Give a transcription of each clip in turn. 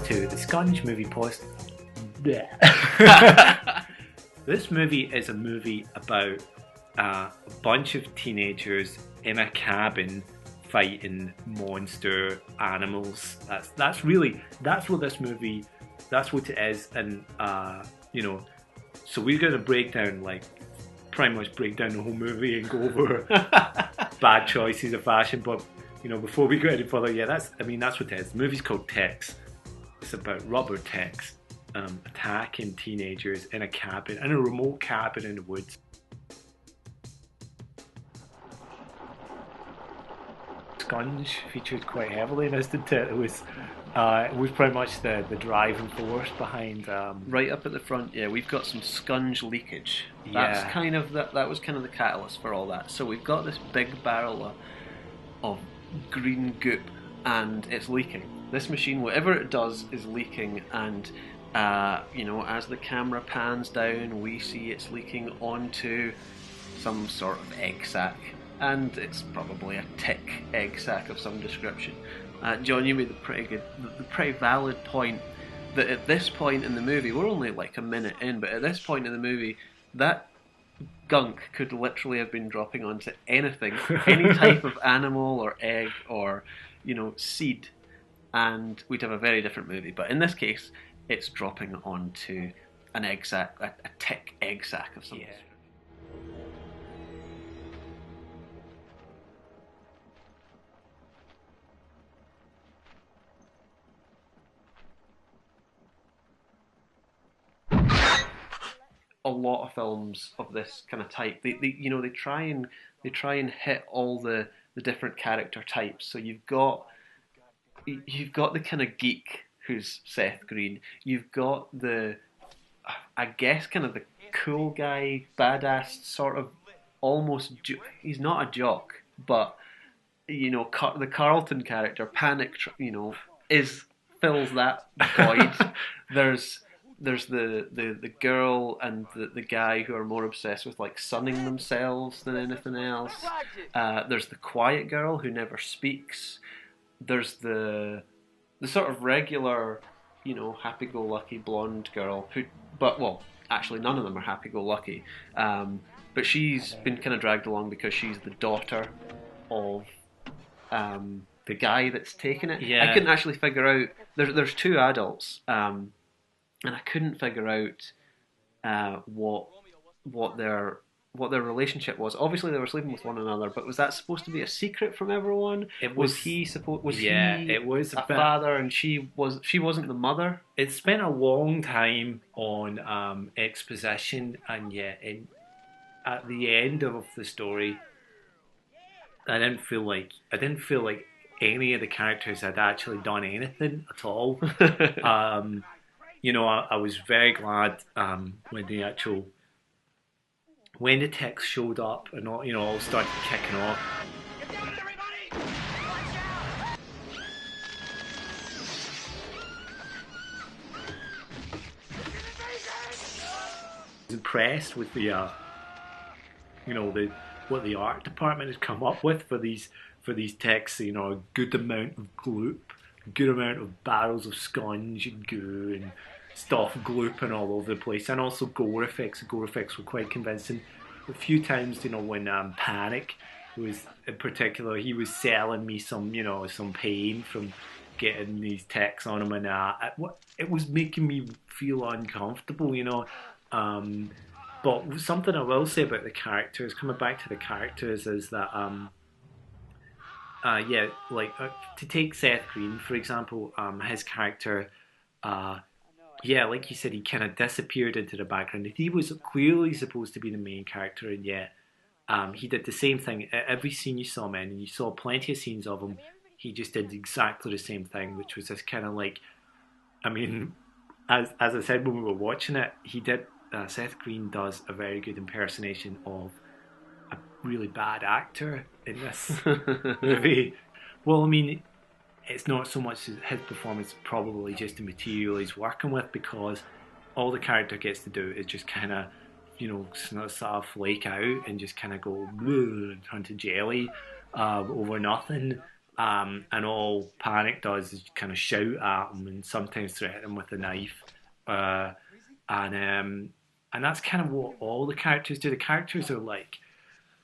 to the Scunge movie post. This movie is a movie about a bunch of teenagers in a cabin fighting monster animals. That's what this movie. That's what it is, and so we're gonna pretty much break down the whole movie and go over bad choices of fashion. But before we go any further, that's what it is. The movie's called Tex. It's about rubber Tex attacking teenagers in a remote cabin in the woods. Scunge featured quite heavily in this, didn't it? It was pretty much the driving force behind. Right up at the front, we've got some Scunge leakage. Yeah. That was kind of the catalyst for all that. So we've got this big barrel of green goop, and it's leaking. This machine, whatever it does, is leaking, and as the camera pans down, we see it's leaking onto some sort of egg sac, and it's probably a tick egg sac of some description. John, you made the pretty valid point that at this point in the movie, we're only like a minute in, but at this point in the movie, that gunk could literally have been dropping onto anything, any type of animal or egg or seed, and we'd have a very different movie. But in this case, it's dropping onto an egg sac, a tick egg sac of some sort. A lot of films of this kind of type, they try and hit all the different character types. So you've got the kind of geek who's Seth Green. You've got the cool guy, badass sort of almost. He's not a jock, but the Carlton character, Panic, fills that void. There's the girl and the guy who are more obsessed with sunning themselves than anything else. There's the quiet girl who never speaks. There's the sort of regular, happy-go-lucky blonde girl actually none of them are happy-go-lucky. But she's been kind of dragged along because she's the daughter of the guy that's taken it. Yeah. I couldn't actually figure out. There's two adults. And I couldn't figure out what their relationship was. Obviously, they were sleeping with one another, but was that supposed to be a secret from everyone? It was a father, and she wasn't the mother? It spent a long time on exposition, and yet at the end of the story, I didn't feel like any of the characters had actually done anything at all. I was very glad when the text showed up and all started kicking off. I was impressed with what the art department has come up with for these texts. A good amount of gloop, a good amount of barrels of scunge and goo and stuff glooping all over the place, and also gore effects. The gore effects were quite convincing. A few times, when Panic was in particular, he was selling me some pain from getting these texts on him, and it was making me feel uncomfortable, But something I will say about the characters, coming back to the characters, is that to take Seth Green for example, his character, like you said, he kind of disappeared into the background. He was clearly supposed to be the main character, and yet he did the same thing. Every scene you saw him in, and you saw plenty of scenes of him, he just did exactly the same thing, which was this kind of as I said when we were watching it, Seth Green does a very good impersonation of a really bad actor in this movie. Well, it's not so much his performance, probably just the material he's working with, because all the character gets to do is just kind of, sort of flake out and just kind of go and turn to jelly over nothing. and all Panic does is kind of shout at him and sometimes threaten him with a knife. Uh, and and that's kind of what all the characters do. The characters are like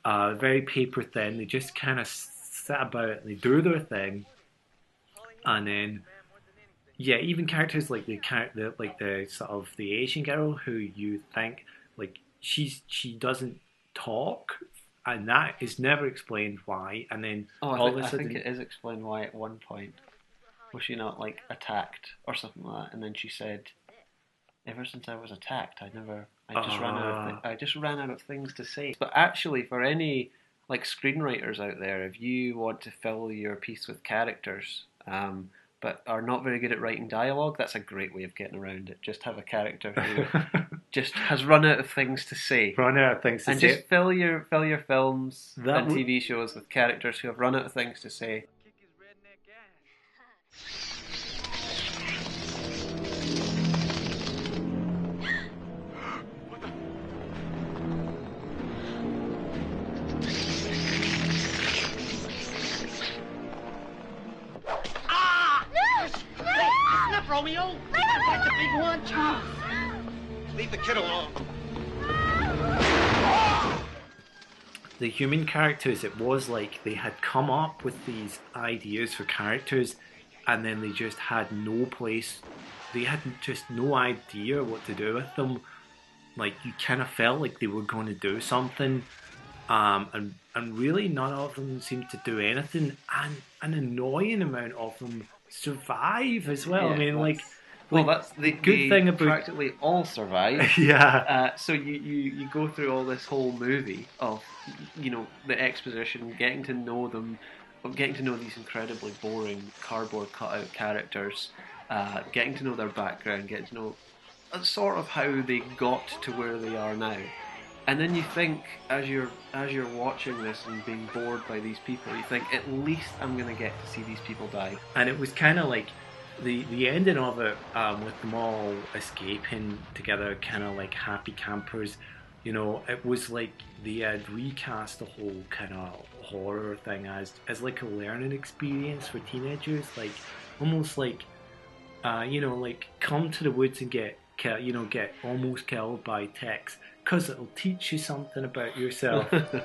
very paper thin. They just kind of sit about and they do their thing, and then yeah, even characters like the sort of the Asian girl who you think like she doesn't talk, and that is never explained why. And then Oh, all of a I think sudden, it is explained why at one point was she not like attacked or something like that, and then she said, "Ever since I was attacked, I just ran out of things to say." But actually, for any like screenwriters out there, if you want to fill your piece with characters, but are not very good at writing dialogue, that's a great way of getting around it. Just have a character who just has run out of things to say. run out of things to And say. just fill your films That and w- TV shows with characters who have run out of things to say. Romeo! That's like the big one, Charles! Leave the kid alone. the human characters, it was like they had come up with these ideas for characters, and then they just had no place. They had just no idea what to do with them. Like you kind of felt like they were going to do something, and really none of them seemed to do anything, and an annoying amount of them survive as well. Yeah, I mean, well, that's the good thing about practically all survive. yeah. So you go through all this whole movie of the exposition, getting to know them, getting to know these incredibly boring cardboard cutout characters, getting to know their background, getting to know sort of how they got to where they are now. And then you think, as you're watching this and being bored by these people, you think at least I'm going to get to see these people die. And it was kind of like the ending of it, with them all escaping together, kind of like happy campers. It was like they had recast the whole kind of horror thing as like a learning experience for teenagers, like almost like like come to the woods and get get almost killed by Tex, because it'll teach you something about yourself. Dad.